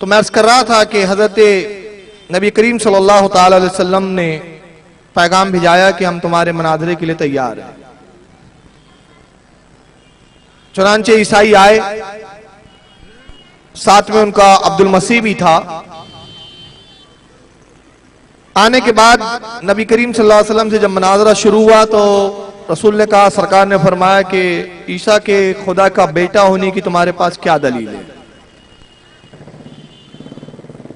तो मैं अर्ज कर रहा था कि हजरत नबी करीम सल्लल्लाहु ताला अलैहि वसल्लम ने पैगाम भिजाया कि हम तुम्हारे मनाजरे के लिए तैयार हैं। चुनांचे ईसाई आए, साथ में उनका अब्दुल मसीह भी था। आने के बाद नबी करीम सल्लल्लाहु अलैहि वसल्लम से जब मनाजरा शुरू हुआ तो रसूल ने कहा, सरकार ने फरमाया कि ईसा के खुदा का बेटा होने की तुम्हारे पास क्या दलील है,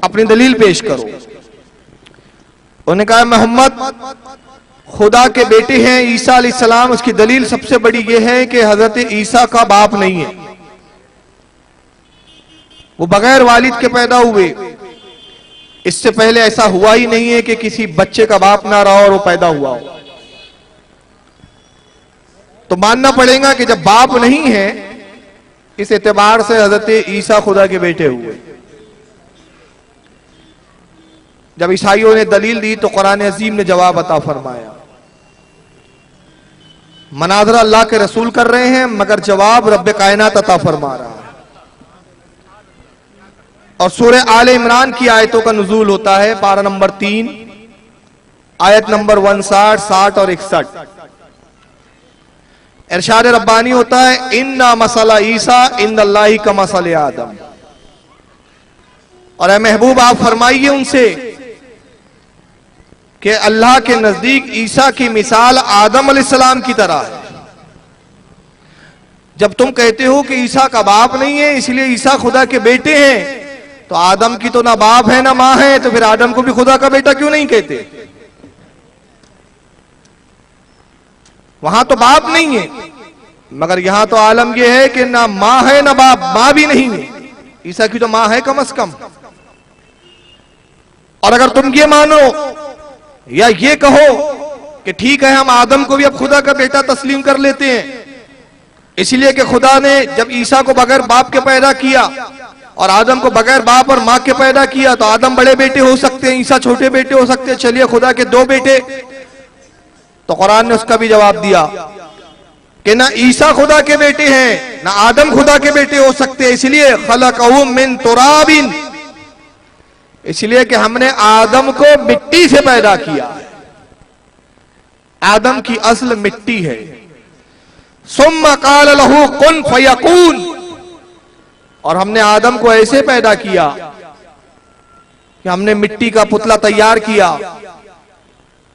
अपनी दलील पेश करो। उन्होंने कहा, मोहम्मद खुदा के बेटे हैं, ईसा अलैहिस्सलाम। उसकी दलील सबसे बड़ी यह है कि हजरत ईसा का बाप नहीं है, वो बगैर वालिद के पैदा हुए। इससे पहले ऐसा हुआ ही नहीं है कि किसी बच्चे का बाप ना रहा और वो पैदा हुआ हो। तो मानना पड़ेगा कि जब बाप नहीं है, इस एतबार से हजरत ईसा खुदा के बेटे हुए। जब ईसाइयों ने दलील दी तो कुरान अजीम ने जवाब अता फरमाया। मनाजरा अल्लाह के रसूल कर रहे हैं, मगर जवाब रब्बे कायनात अता फरमा रहा है। और सूरह आले इमरान की आयतों का नुज़ूल होता है, पारा नंबर 3 आयत नंबर 59, 60 और 61। इरशाद रब्बानी होता है, इन्ना मसला ईसा इंदल्लाहि का मसल आदम। और ए महबूब, आप फरमाइए उनसे कि अल्लाह के नजदीक ईसा की मिसाल आदम अलैहिस्सलाम की तरह है। जब तुम कहते हो कि ईसा का बाप नहीं है इसलिए ईसा खुदा के बेटे हैं, तो आदम की तो ना बाप है ना मां है, तो फिर आदम को भी खुदा का बेटा क्यों नहीं कहते? वहां तो बाप नहीं है, मगर यहां तो आलम यह है कि ना मां है ना बाप, मां भी नहीं है। ईसा की तो मां है कम से कम। और अगर तुम ये मानो या ये कहो कि ठीक है, हम आदम को भी अब खुदा का बेटा तस्लीम कर लेते हैं, इसलिए कि खुदा ने जब ईसा को बगैर बाप के पैदा किया और आदम को बगैर बाप और मां के पैदा किया, तो आदम बड़े बेटे हो सकते हैं, ईसा छोटे बेटे हो सकते हैं। चलिए खुदा के 2 बेटे। तो कुरान ने उसका भी जवाब दिया कि ना ईसा खुदा के बेटे हैं ना आदम खुदा के बेटे हो सकते हैं। इसलिए खलक़हु मिन तुराबिन, इसलिए कि हमने आदम को मिट्टी से पैदा किया। आदम की असल मिट्टी है। सुम्मा क़ाल लहू कुन फयकून, और हमने आदम को ऐसे पैदा किया कि हमने मिट्टी का पुतला तैयार किया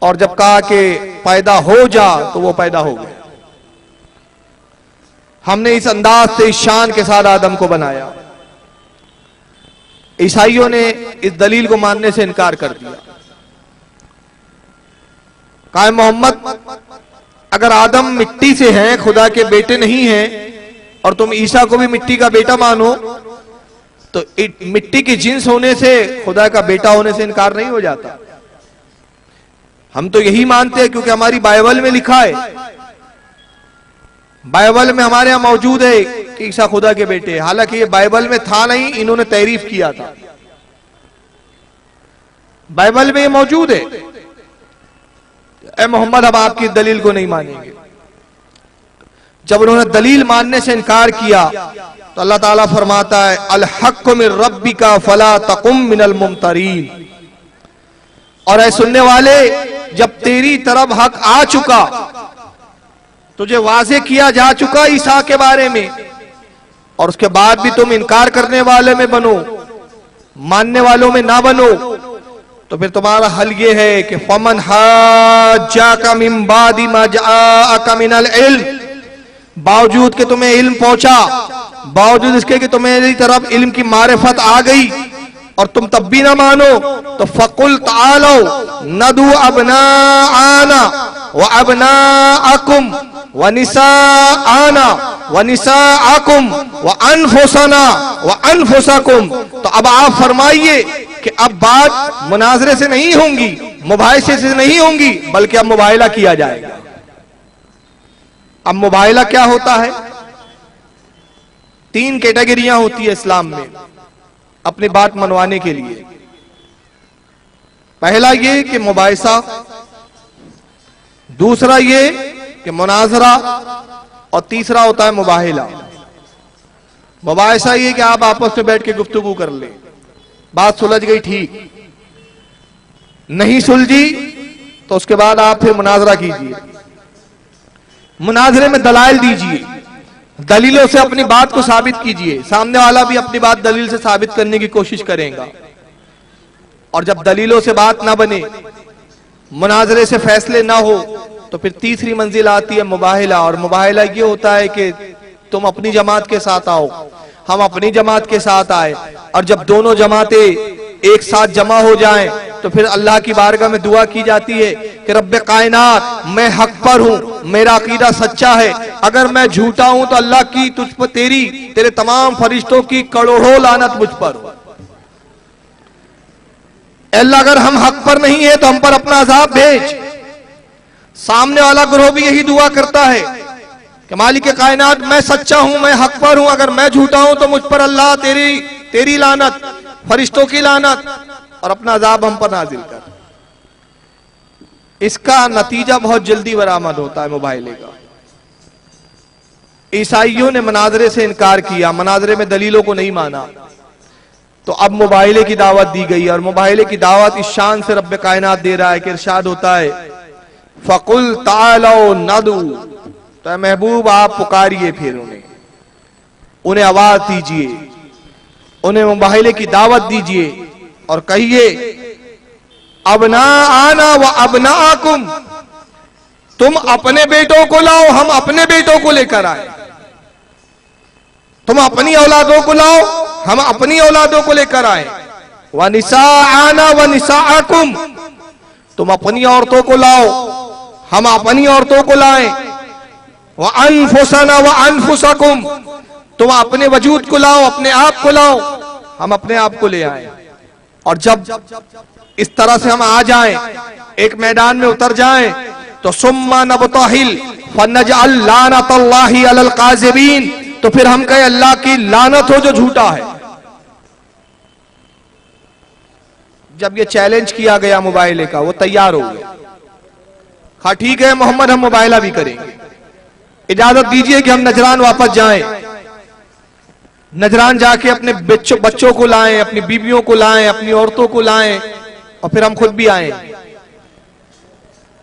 और जब कहा कि पैदा हो जा तो वो पैदा हो गया। हमने इस अंदाज से, इस शान के साथ आदम को बनाया। ईसाइयों ने इस दलील को मानने से इनकार कर दिया। कहा, मोहम्मद अगर आदम मिट्टी से हैं, खुदा के बेटे नहीं हैं, और तुम ईसा को भी मिट्टी का बेटा मानो, तो मिट्टी की जिन्स होने से खुदा का बेटा होने से इनकार नहीं हो जाता। हम तो यही मानते हैं क्योंकि हमारी बाइबल में लिखा है, बाइबल में हमारे यहां मौजूद है कि ईसा खुदा के बेटे। हालांकि ये बाइबल में था नहीं, इन्होंने तारीफ किया था। बाइबल में ये मौजूद है। ए मोहम्मद, अब आपकी दलील को नहीं मानेंगे। जब उन्होंने दलील मानने से इनकार किया तो अल्लाह ताला फरमाता है, अल हक़्क़ु मिन रब्बिका फला तकुम मिनल मुमतरीन। और ऐ सुनने वाले, जब तेरी तरफ हक आ चुका, तुझे वाज़े किया जा चुका ईसा के बारे में, और उसके बाद भी तुम इनकार करने वाले में बनो, मानने वालों में ना बनो, तो फिर तुम्हारा हल ये है कि फमन हाज्जाका मिन बादि मा जाअका मिनल इल्म, बावजूद कि तुम्हें इल्म पहुंचा, बावजूद इसके कि तुम्हारी तरफ इल्म की मारिफत आ गई और तुम तब भी ना मानो, तो फकुल तालो नदू अबनाआना व अबनाअकुम व निसाआना व निसाअकुम व अनफुसना व अनफुसकुम। तो अब आप फरमाइए कि अब बात मुनाजरे से नहीं होंगी, मुबाहिसे से नहीं होंगी, बल्कि अब मुबाहिला किया जाएगा। अब मुबाहिला क्या होता है? 3 कैटेगरियां होती है इस्लाम में अपनी बात मनवाने के लिए। पहला ये कि मुबाहिसा, दूसरा ये कि मुनाजरा, और तीसरा होता है मुबाहिला। मुबाहिसा ये कि आप आपस में बैठ के गुफ्तगू कर लें, बात सुलझ गई, ठीक। नहीं सुलझी तो उसके बाद आप फिर मुनाजरा कीजिए, मुनाजरे में दलाइल दीजिए, दलीलों से अपनी बात को साबित कीजिए, सामने वाला भी अपनी बात दलील से साबित करने की कोशिश करेगा। और जब दलीलों से बात ना बने, मुनाजरे से फैसले ना हो, तो फिर तीसरी मंजिल आती है मुबाहिला। और मुबाहिला ये होता है कि तुम अपनी जमात के साथ आओ, हम अपनी जमात के साथ आए, और जब दोनों जमातें एक साथ जमा हो जाएं तो फिर अल्लाह की बारगाह में दुआ की जाती है कि रब्बे कायनात, मैं हक पर हूं, मेरा अकीदा सच्चा है, अगर मैं झूठा हूं तो अल्लाह की तुझ पर तेरे तमाम फरिश्तों की करोड़ों लानत मुझ पर हो। अल्लाह अगर हम हक पर नहीं है तो हम पर अपना अजाब भेज। सामने वाला ग्रोह भी यही दुआ करता है कि मालिक कायनात, मैं सच्चा हूं, मैं हक पर हूं, अगर मैं झूठा हूं तो मुझ पर अल्लाह तेरी लानत, फरिश्तों की लानत, और अपना अजाब हम पर नाजिल कर। इसका नतीजा बहुत जल्दी बरामद होता है मुबाहिले का। ईसाइयों ने मनाजरे से इनकार किया, मनाजरे में दलीलों को नहीं माना, तो अब मुबाहिले की दावत दी गई। और मुबाहिले की दावत इस शान से रब्बे कायनात दे रहा है कि इरशाद होता है फकुल तालो नदू, तो महबूब आप पुकारिए, फिर उन्हें आवाज दीजिए, उन्हें मुबाहिले की दावत दीजिए और कहिए अबना आना व अबना आकुम, तुम अपने बेटों को लाओ, हम अपने बेटों को लेकर आए। तुम अपनी औलादों को लाओ, हम अपनी औलादों को लेकर आए। व निसा आना व निसा आकुम, तुम अपनी औरतों को लाओ, हम अपनी औरतों को लाए। व अनफुसना व अनफुसकुम, तुम अपने वजूद को लाओ, अपने आप को लाओ, हम अपने आप को ले आए। और जब इस तरह से हम आ जाएं, एक मैदान में उतर जाएं, तो सुम्मा नबतहिल फनजअल लानतल्लाहि अलल काज़िबीन, तो फिर हम कहे अल्लाह की लानत हो जो झूठा है। जब ये चैलेंज किया गया मुबाहिले का, वो तैयार हो गए। हाँ ठीक है मोहम्मद, हम मुबाहिला भी करेंगे, इजाजत दीजिए कि हम नजरान वापस जाएं, नजरान जाके अपने बच्चों को लाएं, अपनी बीवियों को लाएं, अपनी औरतों को लाएं, और फिर हम खुद भी आए।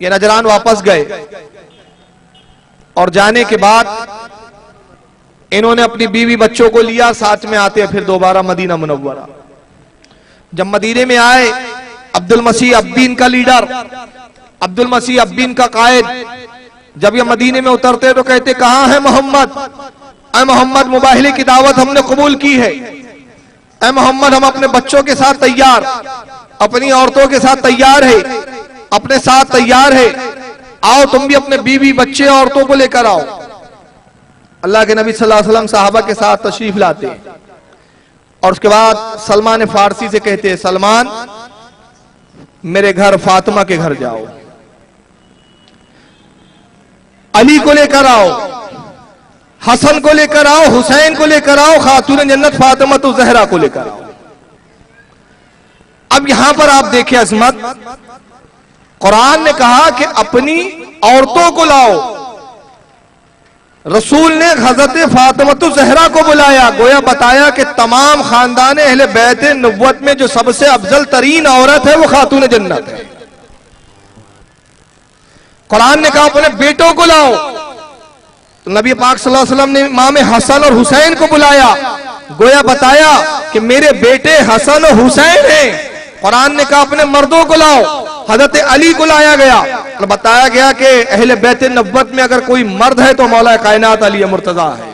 ये नजरान वापस गए और जाने के बाद इन्होंने अपनी बीवी बच्चों को लिया, साथ में आते हैं फिर दोबारा मदीना मुनव्वरा। जब मदीने में आए, अब्दुल मसीह अब्बीन का लीडर, अब्दुल मसीह अब्बीन का कायद, जब ये मदीने में उतरते तो कहते कहां है मोहम्मद? ऐ मोहम्मद, मुबाहिले की दावत हमने कबूल की है। ऐ मोहम्मद, हम अपने बच्चों के साथ तैयार, अपनी औरतों के साथ तैयार है, अपने साथ तैयार है, आओ तुम भी अपने बीवी बच्चे औरतों को लेकर आओ। अल्लाह के नबी सल्लल्लाहु अलैहि वसल्लम सहाबा के साथ तशरीफ लाते हैं और उसके बाद सलमान फारसी से कहते हैं सलमान मेरे घर फातिमा के घर जाओ, अली को लेकर आओ, हसन को लेकर आओ, हुसैन को लेकर आओ, खातून जन्नत फातिमा तो जहरा को लेकर आओ। अब यहां पर आप देखिए अजमत, कुरान ने कहा कि अपनी औरतों को लाओ, रसूल ने हजरत फातिमा तो जहरा को बुलाया, गोया बताया कि तमाम खानदान अहले बैत नबुव्वत में जो सबसे अफजल तरीन औरत है वो खातून जन्नत है। कुरान ने कहा अपने बेटों को लाओ, तो नबी पाक सल्लल्लाहु अलैहि वसल्लम ने इमाम हसन और हुसैन को बुलाया, गोया बताया कि मेरे बेटे हसन और हुसैन हैं। कुरान ने कहा अपने मर्दों को लाओ, हजरत अली को लाया गया और बताया गया कि अहले बैत नबुव्वत में अगर कोई मर्द है तो मौला कायनात अली मुर्तजा है।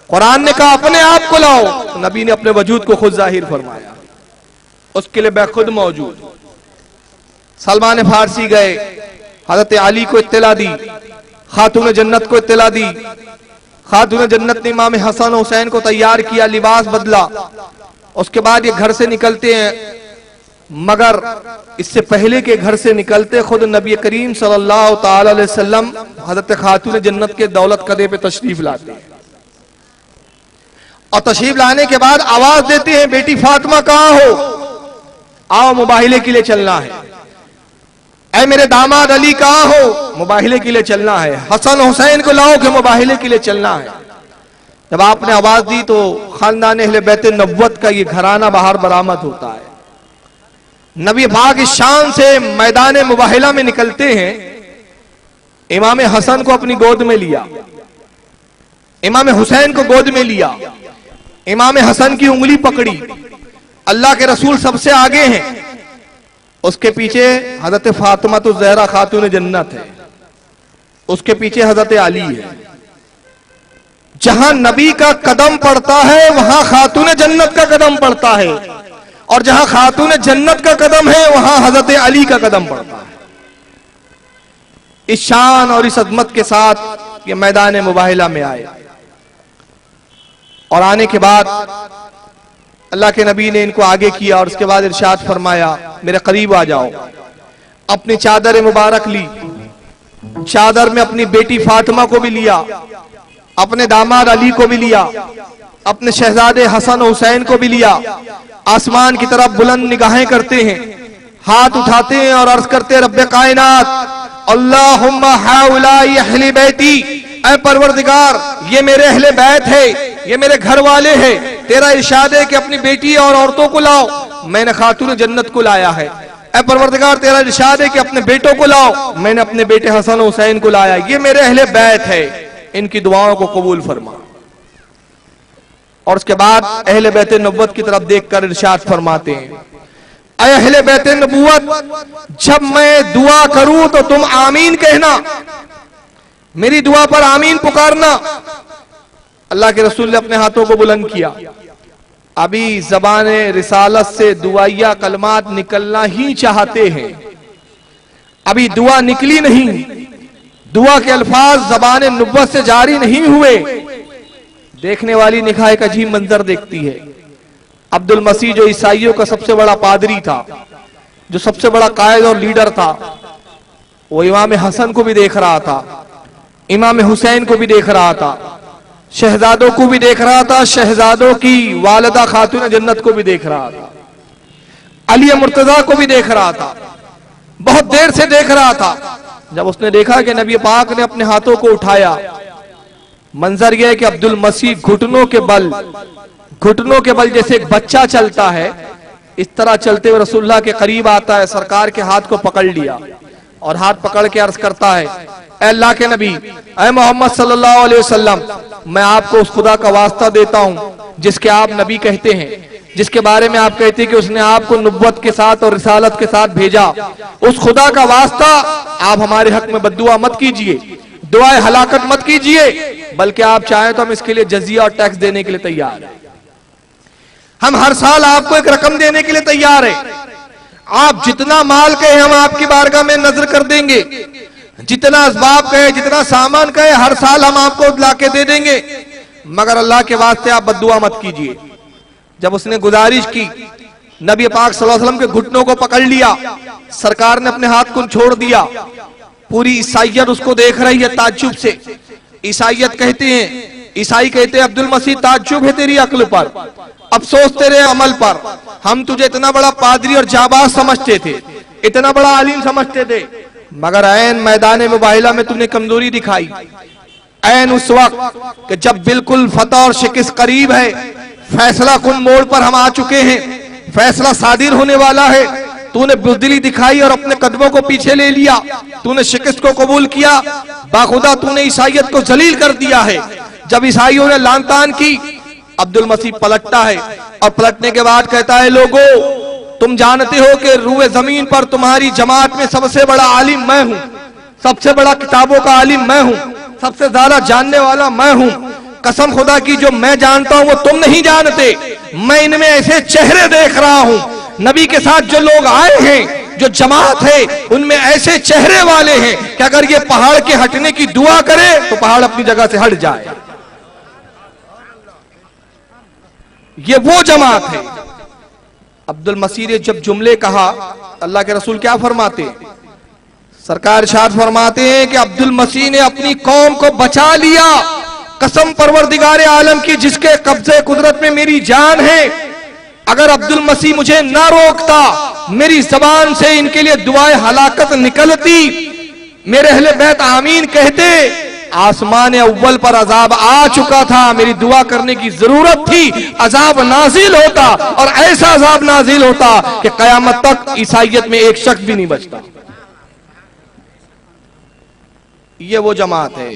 कुरान ने कहा अपने आप को लाओ, तो नबी ने अपने वजूद को खुद जाहिर फरमाया, उसके लिए बेखुद मौजूद। सलमान फारसी गए, हजरत अली को इत्तला दी, खातून जन्नत को इत्तला दी, खातून जन्नत ने इमाम हसन हुसैन को तैयार किया, लिबास बदला, उसके बाद ये घर से निकलते हैं। मगर इससे पहले के घर से निकलते खुद नबी करीम सल्लल्लाहु ताला अलैहि वसल्लम हजरत खातून जन्नत के दौलत कदे पे तशरीफ लाते हैं और तशरीफ लाने के बाद आवाज देते हैं बेटी फातिमा कहां हो, आओ मुबाहिले के लिए चलना है। ऐ मेरे दामाद अली कहां हो, मुबाहिले के लिए चलना है। हसन हुसैन को लाओ कि मुबाहिले के लिए चलना है। जब आपने आवाज दी तो खानदान अहले बैत नबुव्वत का ये घराना बाहर बरामद होता है। नबी पाक इस शान से मैदान मुबाहिला में निकलते हैं। इमाम हसन को अपनी गोद में लिया, इमाम हुसैन को गोद में लिया, इमाम हसन की उंगली पकड़ी। अल्लाह के रसूल सबसे आगे हैं, उसके पीछे हजरत फातिमा तो ज़हरा खातून जन्नत है, उसके पीछे हजरत अली है। जहां नबी का कदम पड़ता है वहां खातून जन्नत का कदम पड़ता है, और जहां खातून जन्नत का कदम है वहां हजरत अली का कदम पड़ता है। इस शान और इस अजमत के साथ ये मैदान मुबाहिला में आए, और आने के बाद अल्लाह के नबी ने इनको आगे किया और उसके बाद इरशाद फरमाया, मेरे करीब आ जाओ। अपनी चादर मुबारक ली, चादर में अपनी बेटी फातिमा को भी लिया, अपने दामाद अली को भी लिया, अपने शहजादे हसन हुसैन को भी लिया। आसमान की तरफ बुलंद निगाहें करते हैं, हाथ उठाते हैं और अर्ज करते हैं, रब्बे कायनात अल्लाहुम्मा हाउलाई अहली बैती, ऐ परवरदिगार ये मेरे अहले बैत है, ये मेरे घर वाले हैं। तेरा इरशाद है कि अपनी बेटी और औरतों को लाओ, मैंने खातून जन्नत को लाया है। ऐ परवरदिगार तेरा इरशाद है कि अपने बेटों को लाओ, मैंने अपने बेटे हसन हुसैन को लाया। ये मेरे अहले बैत है, इनकी दुआओं को कबूल फरमा। और उसके बाद अहले बैत नबुव्वत की तरफ देखकर इरशाद फरमाते हैं, ऐ अहले बैत नबुव्वत जब मैं दुआ करूं तो तुम आमीन कहना, मेरी दुआ पर आमीन पुकारना। अल्लाह के रसूल ने अपने हाथों को बुलंद किया। अभी ज़बाने रिसालत से दुआया कलमात निकलना ही चाहते हैं, अभी दुआ निकली नहीं, दुआ के अल्फाज ज़बाने नुब्वत से जारी नहीं हुए। देखने वाली निगाह एक अजीब मंजर देखती है। अब्दुल मसीह जो ईसाइयों का सबसे बड़ा पादरी था, जो सबसे बड़ा कायद और लीडर था, वो इमाम हसन को भी देख रहा था, इमाम हुसैन को भी देख रहा था, शहजादों को भी देख रहा था, शहजादों की वालिदा खातून जन्नत को भी देख रहा था, अली मुर्तजा को भी देख रहा था, बहुत देर से देख रहा था। जब उसने देखा कि नबी पाक ने अपने हाथों को उठाया, मंजर यह है कि अब्दुल मसीह घुटनों के बल जैसे एक बच्चा चलता है, इस तरह चलते हुए रसूलुल्लाह के करीब आता है, सरकार के हाथ को पकड़ लिया और हाथ पकड़ के अर्ज करता है, ऐ अल्लाह के नबी, ऐ मोहम्मद सल्लल्लाहु अलैहि वसल्लम, मैं आपको उस खुदा का वास्ता देता हूं जिसके आप नबी कहते हैं, जिसके बारे में आप कहते हैं कि उसने आपको नुब्वत के साथ और रिसालत के साथ भेजा, उस खुदा का वास्ता आप हमारे हक में बद्दुआ मत कीजिए, दुआए हलाकत मत कीजिए, बल्कि आप चाहें तो हम इसके लिए जजिया और टैक्स देने के लिए तैयार हैं। हम हर साल आपको एक रकम देने के लिए तैयार है। आप जितना माल कहे हम आपकी बारगाह में नजर कर देंगे, जितना असबाब कहे, जितना सामान कहे, हर साल हम आपको लाके दे देंगे, मगर अल्लाह के वास्ते आप बद्दुआ मत कीजिए। जब उसने गुजारिश की, नबी पाक सल्लल्लाहु अलैहि वसल्लम के घुटनों को पकड़ लिया, सरकार ने अपने हाथ को छोड़ दिया। पूरी ईसाइयत उसको देख रही है ताज्जुब से। ईसाइयत कहते हैं, ईसाई कहते हैं, अब्दुल मसीह ताज्जुब है तेरी अक्ल पर, अफसोस तेरे अमल पर। हम तुझे इतना बड़ा पादरी और जाबाज समझते थे, इतना बड़ा आलिम समझते थे, मगर ऐन मैदान मुबाहिला में तूने कमजोरी दिखाई। ऐन उस वक्त कि जब बिल्कुल फतह और शिकस्त करीब है, फैसला कुन मोड़ पर हम आ चुके हैं, फैसला सादिर होने वाला है, तूने बुज़दिली दिखाई और अपने कदमों को पीछे ले लिया, तूने शिकस्त को कबूल किया, बाखुदा तूने ईसाइयत को जलील कर दिया है। जब ईसाइयों ने लानतान की, अब्दुल मसीह पलटता है और पलटने के बाद कहता है, लोगों तुम जानते हो कि रूए जमीन पर तुम्हारी जमात में सबसे बड़ा आलिम मैं हूं, सबसे बड़ा किताबों का आलिम मैं हूं, सबसे ज्यादा जानने वाला मैं हूं। कसम खुदा की जो मैं जानता हूं वो तुम नहीं जानते। मैं इनमें ऐसे चेहरे देख रहा हूं, नबी के साथ जो लोग आए हैं, जो जमात है, उनमें ऐसे चेहरे वाले हैं कि अगर ये पहाड़ के हटने की दुआ करे तो पहाड़ अपनी जगह से हट जाए। ये वो जमात है। अब्दुल मसीह ने जब जुमले कहा, अल्लाह के रसूल क्या फरमाते हैं? सरकार इरशाद फरमाते हैं कि अब्दुल मसीह ने अपनी कौम को बचा लिया। कसम परवरदिगार आलम की जिसके कब्जे कुदरत में मेरी जान है, अगर अब्दुल मसीह मुझे ना रोकता, मेरी जबान से इनके लिए दुआए हलाकत निकलती, मेरे अहले बैत आमीन कहते, आसमान अव्वल पर अजाब आ चुका था, मेरी दुआ करने की जरूरत थी, अजाब नाजिल होता और ऐसा अजाब नाजिल होता कि कयामत तक ईसाइयत में एक शख्स भी नहीं बचता। ये वो जमात है